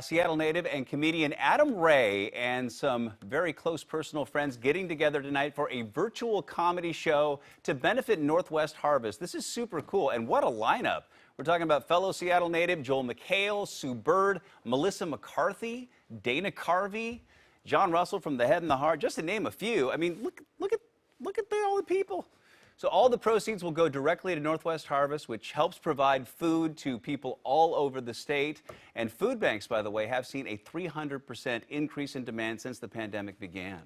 Seattle native and comedian Adam Ray and some very close personal friends getting together tonight for a virtual comedy show to benefit Northwest Harvest. This is super cool, and what a lineup. We're talking about fellow Seattle native Joel McHale, Sue Bird, Melissa McCarthy, Dana Carvey, John Russell from The Head and the Heart, just to name a few. I mean, look at all the people. So all the proceeds will go directly to Northwest Harvest, which helps provide food to people all over the state. And food banks, by the way, have seen a 300% increase in demand since the pandemic began.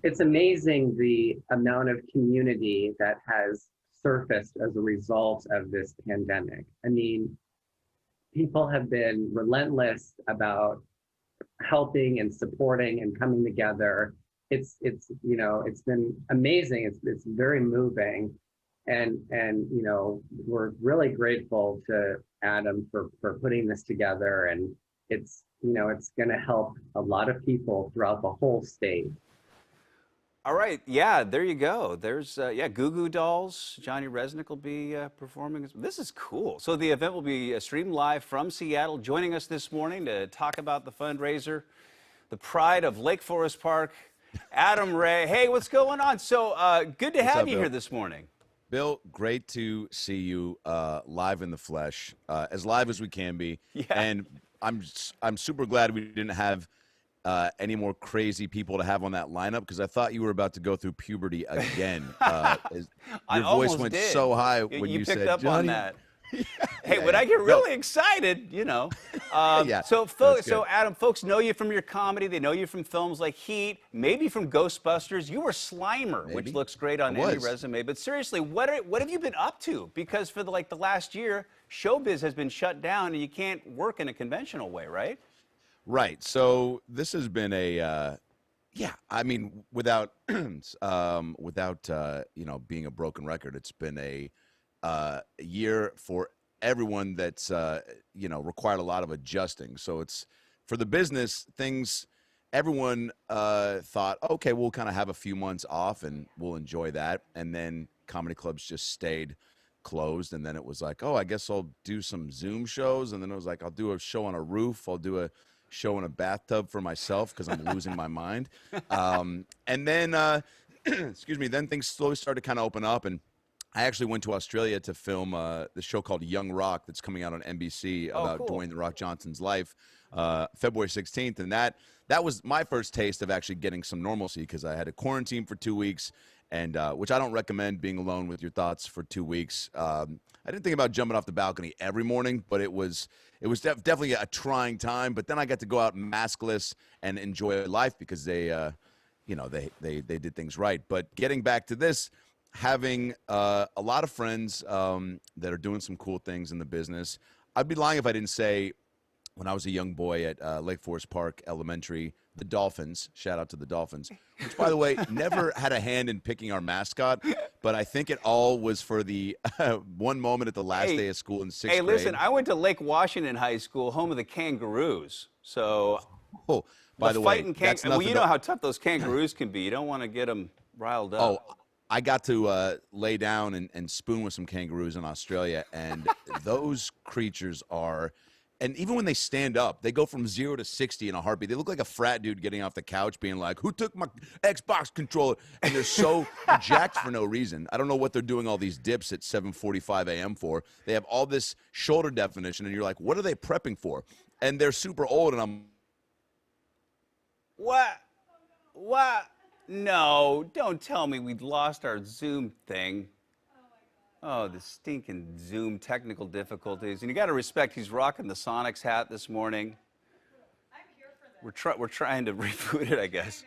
It's amazing the amount of community that has surfaced as a result of this pandemic. I mean, people have been relentless about helping and supporting and coming together. It's been amazing. It's very moving, and we're really grateful to Adam for putting this together, and it's going to help a lot of people throughout the whole state. All right, yeah, there you go. There's Goo Goo Dolls. Johnny Resnick will be performing. This is cool. So the event will be streamed live from Seattle. Joining us this morning to talk about the fundraiser, the pride of Lake Forest Park, Adam Ray. Hey, what's going on? So good to have you here this morning. Bill, great to see you live in the flesh, as live as we can be. Yeah. And I'm super glad we didn't have any more crazy people to have on that lineup, because I thought you were about to go through puberty again. Your voice went so high when you said, picked up Johnny. on that. Hey, when I get really excited, Yeah, so Adam, folks know you from your comedy. They know you from films like Heat, maybe from Ghostbusters. You were Slimer, which looks great on any resume. But seriously, what have you been up to? Because for the last year, showbiz has been shut down, and you can't work in a conventional way, right? Right. So this has been a I mean, without being a broken record, it's been a year for everyone that's required a lot of adjusting. So it's for the business things. Everyone thought, okay, we'll kind of have a few months off and we'll enjoy that. And then comedy clubs just stayed closed. And then it was like, oh, I guess I'll do some Zoom shows. And then it was like, I'll do a show on a roof. I'll do a show in a bathtub for myself because I'm losing my mind. And then, excuse me, then things slowly started to kind of open up, and I actually went to Australia to film the show called Young Rock that's coming out on NBC about Dwayne "The Rock" Johnson's life, February 16th. And that was my first taste of actually getting some normalcy, because I had to quarantine for 2 weeks, and which I don't recommend, being alone with your thoughts for 2 weeks. I didn't think about jumping off the balcony every morning, but it was definitely a trying time. But then I got to go out maskless and enjoy life, because they did things right. But getting back to this, having a lot of friends that are doing some cool things in the business. I'd be lying if I didn't say, when I was a young boy at Lake Forest Park Elementary, the Dolphins, shout out to the Dolphins, which, by the way, never had a hand in picking our mascot, but I think it all was for the one moment at the last day of school in sixth grade. Hey, listen, I went to Lake Washington High School, home of the Kangaroos. So, by the way, well, you know how tough those kangaroos can be. You don't want to get them riled up. Oh, I got to lay down and spoon with some kangaroos in Australia, and those creatures are, and even when they stand up, they go from 0 to 60 in a heartbeat. They look like a frat dude getting off the couch being like, who took my Xbox controller? And they're so jacked for no reason. I don't know what they're doing all these dips at 7:45 a.m. for. They have all this shoulder definition, and you're like, what are they prepping for? And they're super old, and I'm... What? No, don't tell me we'd lost our Zoom thing. Oh, the stinking Zoom technical difficulties. And you got to respect, he's rocking the Sonics hat this morning. I'm here for that. We're trying to reboot it, I guess.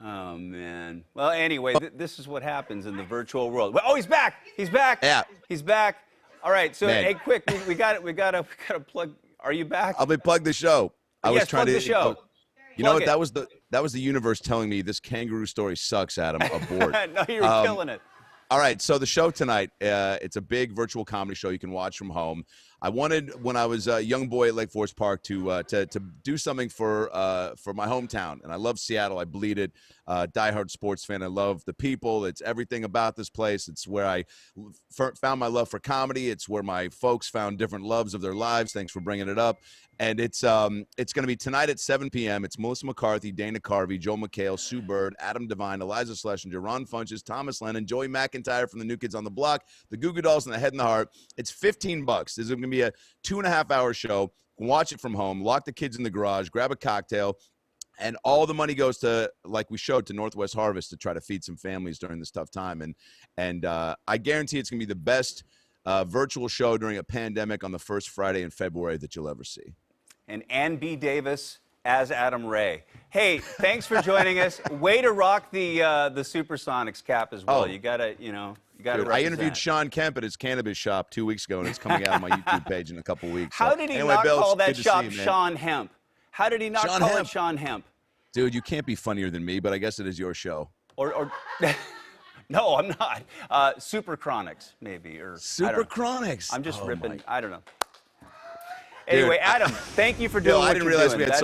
Oh, man. Well, anyway, this is what happens in the virtual world. Oh, he's back. He's back. Yeah. He's back. All right. So, Man. hey, quick, we got to plug. Are you back? I'll be plug the show. I was trying plug the show. You know what? That was the universe telling me this kangaroo story sucks, Adam. Abort. No, you were killing it. All right, so the show tonight, it's a big virtual comedy show you can watch from home. I wanted, when I was a young boy at Lake Forest Park, to do something for my hometown. And I love Seattle. I bleed it. Diehard sports fan. I love the people. It's everything about this place. It's where I found my love for comedy. It's where my folks found different loves of their lives. Thanks for bringing it up. And it's going to be tonight at 7 p.m. It's Melissa McCarthy, Dana Carvey, Joel McHale, Sue Bird, Adam Devine, Eliza Schlesinger, Ron Funches, Thomas Lennon, Joey McIntyre from the New Kids on the Block, the Goo Goo Dolls, and the Head and the Heart. It's $15. This is going to be a 2.5-hour show. Watch it from home. Lock the kids in the garage. Grab a cocktail. And all the money goes to, like we showed, to Northwest Harvest to try to feed some families during this tough time. And I guarantee it's going to be the best virtual show during a pandemic on the first Friday in February that you'll ever see. And Ann B. Davis as Adam Ray. Hey, thanks for joining us. Way to rock the Supersonics cap as well. Oh. You gotta, you know, you gotta. Dude, I interviewed Sean Kemp at his cannabis shop 2 weeks ago, and it's coming out on my YouTube page in a couple weeks. How So, did he anyway, not Bill, call it's that good to see shop you, man. Sean Hemp? How did he not Sean call Hemp. it Sean Hemp? Dude, you can't be funnier than me, but I guess it is your show. Or no, I'm not. Super Chronics, maybe. Or Super Chronics. I'm just Oh, ripping. my. I don't know. Anyway, Adam, thank you for doing Bill, what I didn't you're realize doing. we had so That's- much